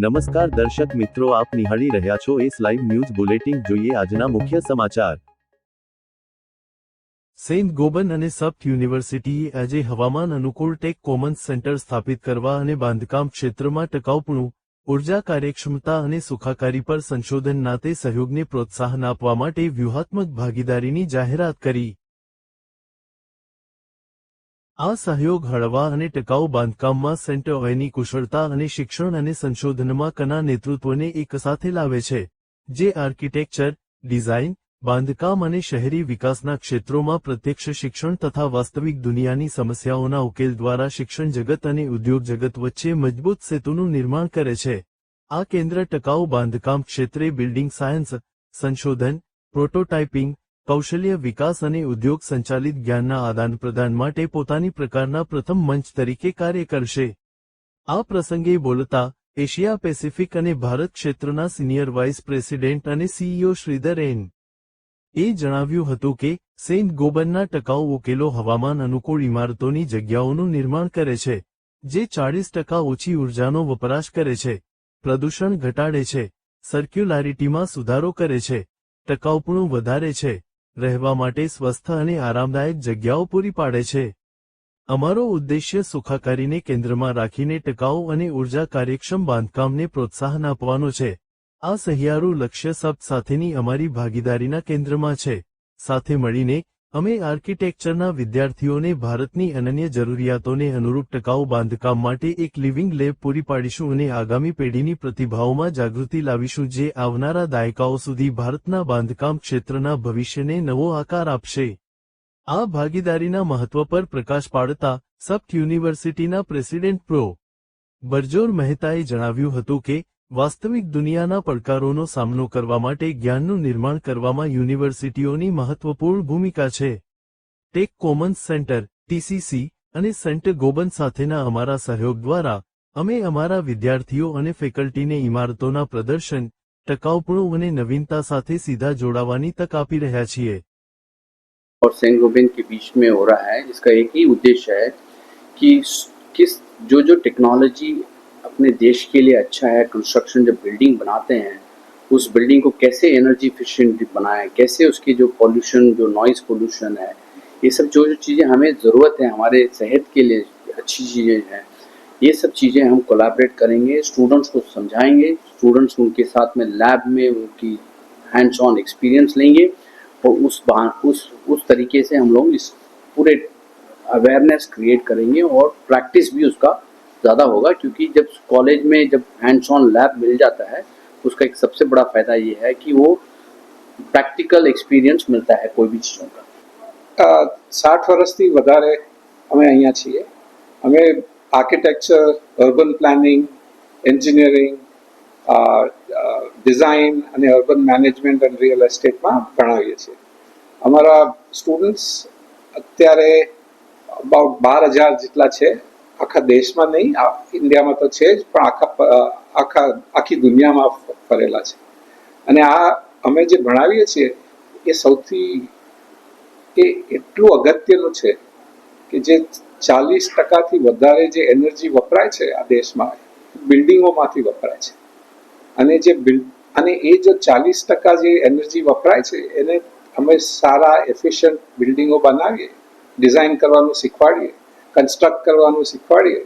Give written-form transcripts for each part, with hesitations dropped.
નમસ્કાર દર્શક મિત્રો, આપ નિહાળી રહ્યા છો એસ લાઈવ ન્યૂઝ બુલેટિન। જોઈએ આજના મુખ્ય સમાચાર। સેન્ટ ગોબન અને સપ્ત યુનિવર્સિટીએ આજે હવામાન અનુકૂળ ટેક કોમન્સ સેન્ટર સ્થાપિત કરવા અને બાંધકામ ક્ષેત્રમાં ટકાઉપણું, ઉર્જા કાર્યક્ષમતા અને સુખાકારી પર સંશોધન નાતે સહયોગને પ્રોત્સાહન આપવા માટે વ્યૂહાત્મક ભાગીદારીની જાહેરાત કરી। આ સહયોગ હળવા અને ટકાઉ બાંધકામમાં સેન્ટરની કુશળતા અને શિક્ષણ અને સંશોધનમાં કના નેતૃત્વને એકસાથે લાવે છે, જે આર્કિટેક્ચર, ડિઝાઇન, બાંધકામ અને શહેરી વિકાસના ક્ષેત્રોમાં પ્રત્યક્ષ શિક્ષણ તથા વાસ્તવિક દુનિયાની સમસ્યાઓના ઉકેલ દ્વારા શિક્ષણ જગત અને ઉદ્યોગ જગત વચ્ચે મજબૂત સેતુનું નિર્માણ કરે છે। આ કેન્દ્ર ટકાઉ બાંધકામ ક્ષેત્રે બિલ્ડિંગ સાયન્સ, સંશોધન, પ્રોટોટાઇપિંગ, કૌશલ્ય વિકાસ અને ઉદ્યોગ સંચાલિત જ્ઞાનના આદાનપ્રદાન માટે પોતાની પ્રકારના પ્રથમ મંચ તરીકે કાર્ય કરશે। આ પ્રસંગે બોલતા એશિયા પેસિફિક અને ભારત ક્ષેત્રના સિનિયર વાઇસ પ્રેસિડેન્ટ અને સીઈઓ શ્રીધર એન. એ જણાવ્યું હતું કે સેન્ટ ગોબનના ટકાઉ ઉકેલો હવામાન અનુકૂળ ઇમારતોની જગ્યાઓનું નિર્માણ કરે છે, જે 40% ઓછી ઉર્જાનો વપરાશ કરે છે, પ્રદૂષણ ઘટાડે છે, સર્ક્યુલારિટીમાં સુધારો કરે છે, ટકાઉપણું વધારે છે, રહેવા માટે સ્વસ્થ અને આરામદાયક જગ્યાઓ પૂરી પાડે છે। અમારો ઉદ્દેશ્ય સુખાકારીને કેન્દ્રમાં રાખીને ટકાઉ અને ઉર્જા કાર્યક્ષમ બાંધકામને પ્રોત્સાહન આપવાનો છે। આ સહિયારું લક્ષ્ય સપ્ત સાથેની અમારી ભાગીદારીના કેન્દ્રમાં છે। સાથે મળીને અમે આર્કિટેક્ચરના વિદ્યાર્થીઓને ભારતની અનન્ય જરૂરિયાતોને અનુરૂપ ટકાઉ બાંધકામ માટે એક લિવિંગ લેબ પૂરી પાડીશું અને આગામી પેઢીની પ્રતિભાઓમાં જાગૃતિ લાવીશું, જે આવનારા દાયકાઓ સુધી ભારતના બાંધકામ ક્ષેત્રના ભવિષ્યને નવો આકાર આપશે। આ ભાગીદારીના મહત્વ પર પ્રકાશ પાડતા સપ્ત યુનિવર્સિટીના પ્રેસિડેન્ટ પ્રો. બરજોર મહેતાએ જણાવ્યું હતું કે વાસ્તવિક દુનિયાના પડકારોનો સામનો કરવા માટે જ્ઞાનનું નિર્માણ કરવામાં યુનિવર્સિટીઓની મહત્વપૂર્ણ ભૂમિકા છે। ટેક કોમન્સ સેન્ટર, ટીસીસી, અને સેન્ટ ગોબન સાથેના અમારા સહયોગ દ્વારા અમે અમારા વિદ્યાર્થીઓ અને ફેકલ્ટીને ઇમારતોના પ્રદર્શન, ટકાઉપણું અને નવીનતા સાથે સીધા જોડાવાની તક આપી રહ્યા છીએ। और सेंट गोबेन के बीच में हो रहा है, जिसका एक ही उद्देश्य है कि किस जो टेक्नोलॉजी अपने देश के लिए अच्छा है, कंस्ट्रक्शन जब बिल्डिंग बनाते हैं उस बिल्डिंग को कैसे एनर्जी इफिशिएंट बनाएं, कैसे उसकी जो पॉल्यूशन, जो नॉइज पोल्यूशन है, ये सब जो चीज़ें हमें ज़रूरत है हमारे सेहत के लिए अच्छी चीज़ें हैं, ये सब चीज़ें हम कोलैबोरेट करेंगे, स्टूडेंट्स को समझाएंगे, स्टूडेंट्स उनके साथ में लैब में उनकी हैंड्स ऑन एक्सपीरियंस लेंगे और उस तरीके से हम लोग इस पूरे अवेयरनेस क्रिएट करेंगे और प्रैक्टिस भी उसका ज़्यादा होगा, क्योंकि जब कॉलेज में जब हैंड्स ऑन लैब मिल जाता है उसका एक सबसे बड़ा फ़ायदा ये है कि वो प्रैक्टिकल एक्सपीरियंस मिलता है कोई भी चीज़ों का। 60 વર્ષથી વધારે અમે અહીંયા છીએ। અમે architecture, urban planning, engineering, design અને અર્બન મેનેજમેન્ટ અને રિયલ એસ્ટેટમાં ભણાવીએ છીએ। અમારા સ્ટુડન્ટ્સ અત્યારે અબાઉટ 12,000 જેટલા છે। આખા દેશમાં નહીં, ઇન્ડિયામાં તો છે જ, પણ આખી દુનિયામાં ફરેલા છે। અને આ અમે જે ભણાવીએ છીએ એ સૌથી એટલું અગત્યનું છે કે જે 40%થી વધારે જે એનર્જી વપરાય છે આ દેશમાં બિલ્ડિંગોમાંથી વપરાય છે। અને એ જો 40% જે એનર્જી વપરાય છે એને અમે સારા એફિશિયન્ટ બિલ્ડિંગો બનાવીએ, ડિઝાઇન કરવાનું શીખવાડીએ, કન્સ્ટ્રક્ટ કરવાનું શીખવાડીએ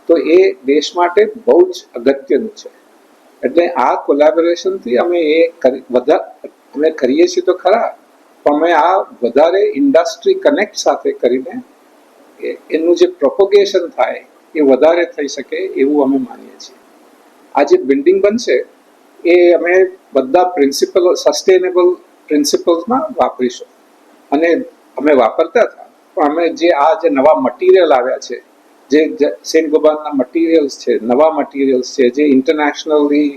તો એ દેશ માટે બહુ જ અગત્યનું છે। એટલે આ કોલેબોરેશનથી અમે અમે કરીએ છીએ તો ખરા, પણ અમે આ વધારે ઇન્ડસ્ટ્રી કનેક્ટ સાથે કરીને એનું જે પ્રોપોગેશન થાય એ વધારે થઈ શકે એવું અમે માનીએ છીએ। આ જે બિલ્ડિંગ બનશે એ અમે બધા પ્રિન્સિપલો, સસ્ટેનેબલ પ્રિન્સિપલ્સમાં વાપરીશું। અને અમે વાપરતા હતા, પણ અમે જે નવા મટીરિયલ આવ્યા છે, જે સેન્ટ ગોબનના મટીરિયલ્સ છે, નવા મટીરિયલ્સ છે, જે ઇન્ટરનેશનલી,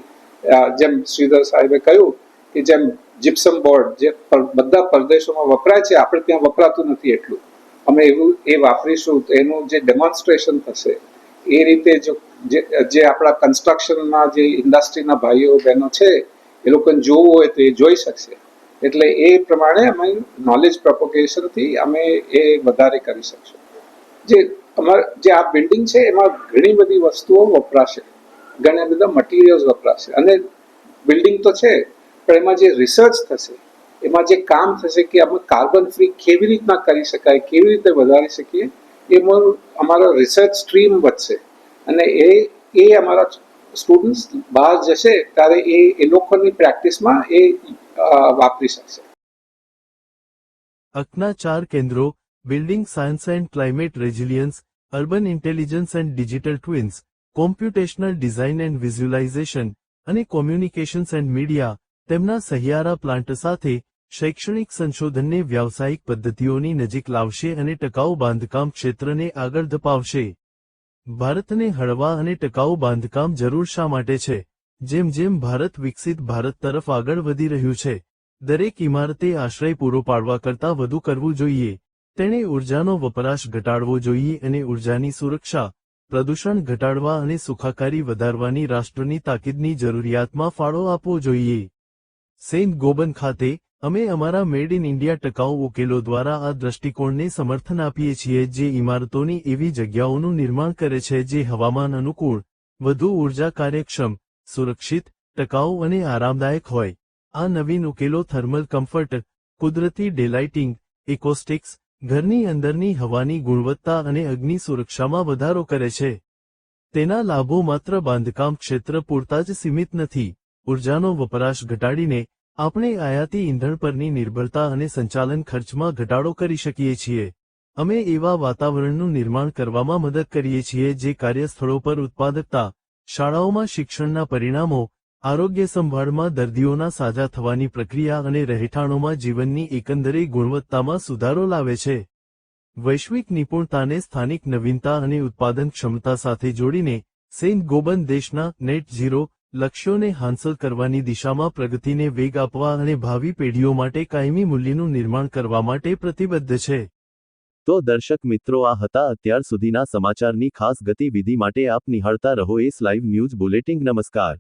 જેમ શ્રીધર સાહેબે કહ્યું કે જેમ જીપ્સમ બોર્ડ જે બધા પ્રદેશોમાં વપરાય છે, આપણે ત્યાં વપરાતું નથી એટલું, અમે એવું એ વાપરીશું તો એનું જે ડેમોન્સ્ટ્રેશન થશે એ રીતે જે આપણા કન્સ્ટ્રક્શનમાં જે ઇન્ડસ્ટ્રીના ભાઈઓ બહેનો છે એ લોકોને જોવું હોય તો એ જોઈ શકશે। એટલે એ પ્રમાણે અમે નોલેજ પ્રોપોગેશનથી અમે એ વધારે કરી શકશું। જે આ બિલ્ડિંગ છે એમાં ઘણી બધી વસ્તુઓ વપરાશે, ઘણા બધા મટીરિયલ્સ વપરાશે અને બિલ્ડિંગ તો છે પણ એમાં જે રિસર્ચ થશે, એમાં જે કામ થશે કે આપણે કાર્બન ફ્રી કેવી રીતના કરી શકાય, કેવી રીતે વધારી શકીએ, એમાં અમારો રિસર્ચ સ્ટ્રીમ વધશે અને એ અમારા સ્ટુડન્ટ્સ બહાર જશે ત્યારે એ લોકોની પ્રેક્ટિસમાં એ વાપરી શકશે. અકના 4 કેન્દ્રો building science and climate resilience, urban intelligence and digital twins, computational design and visualisation અને કોમ્યુનિકેશન્સ એન્ડ મીડિયા તેમના સહિયારા પ્લાન્ટ સાથે શૈક્ષણિક સંશોધનને વ્યાવસાયિક પદ્ધતિઓની નજીક લાવશે અને ટકાઉ બાંધકામ ક્ષેત્રને આગળ ધપાવશે. ભારતને હળવા અને ટકાઉ બાંધકામ જરૂર શા માટે છે? જેમ જેમ ભારત વિકસિત ભારત તરફ આગળ વધી રહ્યું છે, દરેક ઇમારતે આશ્રય પૂરો પાડવા કરતાં વધુ કરવું જોઈએ. તેણે ઉર્જાનો વપરાશ ઘટાડવો જોઈએ અને ઉર્જાની સુરક્ષા, પ્રદૂષણ ઘટાડવા અને સુખાકારી વધારવાની રાષ્ટ્રની તાકીદની જરૂરિયાતમાં ફાળો આપવો જોઈએ. સેન્ટ ગોબન ખાતે અમે અમારા મેડ ઇન ઇન્ડિયા ટકાઉ ઉકેલો દ્વારા આ દૃષ્ટિકોણને સમર્થન આપીએ છીએ, જે ઇમારતોની એવી જગ્યાઓનું નિર્માણ કરે છે જે હવામાન અનુકૂળ, વધુ ઉર્જા કાર્યક્ષમ, સુરક્ષિત, ટકાઉ અને આરામદાયક હોય. આ નવીન ઉકેલો થર્મલ કમ્ફર્ટ, કુદરતી ડેલાઇટિંગ, એકોસ્ટિક્સ, ઘરની અંદરની હવાની ગુણવત્તા અને અગ્નિ સુરક્ષામાં વધારો કરે છે. તેના લાભો માત્ર બાંધકામ ક્ષેત્ર પૂરતા જ સીમિત નથી. ઉર્જાનો વપરાશ ઘટાડીને આપણે આયાતી ઇંધણ પરની નિર્ભરતા અને સંચાલન ખર્ચમાં ઘટાડો કરી શકીએ છીએ. અમે એવા વાતાવરણનું નિર્માણ કરવામાં મદદ કરીએ છીએ જે કાર્યસ્થળો પર ઉત્પાદકતા, શાળાઓમાં શિક્ષણના પરિણામો, આરોગ્ય સંભાળમાં દર્દીઓના સાજા થવાની પ્રક્રિયા અને રહેઠાણોમાં જીવનની એકંદરે ગુણવત્તામાં સુધારો લાવે છે. વૈશ્વિક નિપુણતાને સ્થાનિક નવીનતા અને ઉત્પાદન ક્ષમતા સાથે જોડીને, સેન્ટ ગોબન દેશના નેટ ઝીરો લક્ષ્યોને હાંસલ કરવાની દિશામાં પ્રગતિને વેગ આપવા અને ભાવિ પેઢીઓ માટે કાયમી મૂલ્યનું નિર્માણ કરવા માટે પ્રતિબદ્ધ છે. તો દર્શક મિત્રો, આ હતા અત્યાર સુધીના સમાચારની ખાસ ગતિવિધિ માટે આપ નિહાળતા રહો એસ લાઈવ ન્યૂઝ બુલેટિન. નમસ્કાર.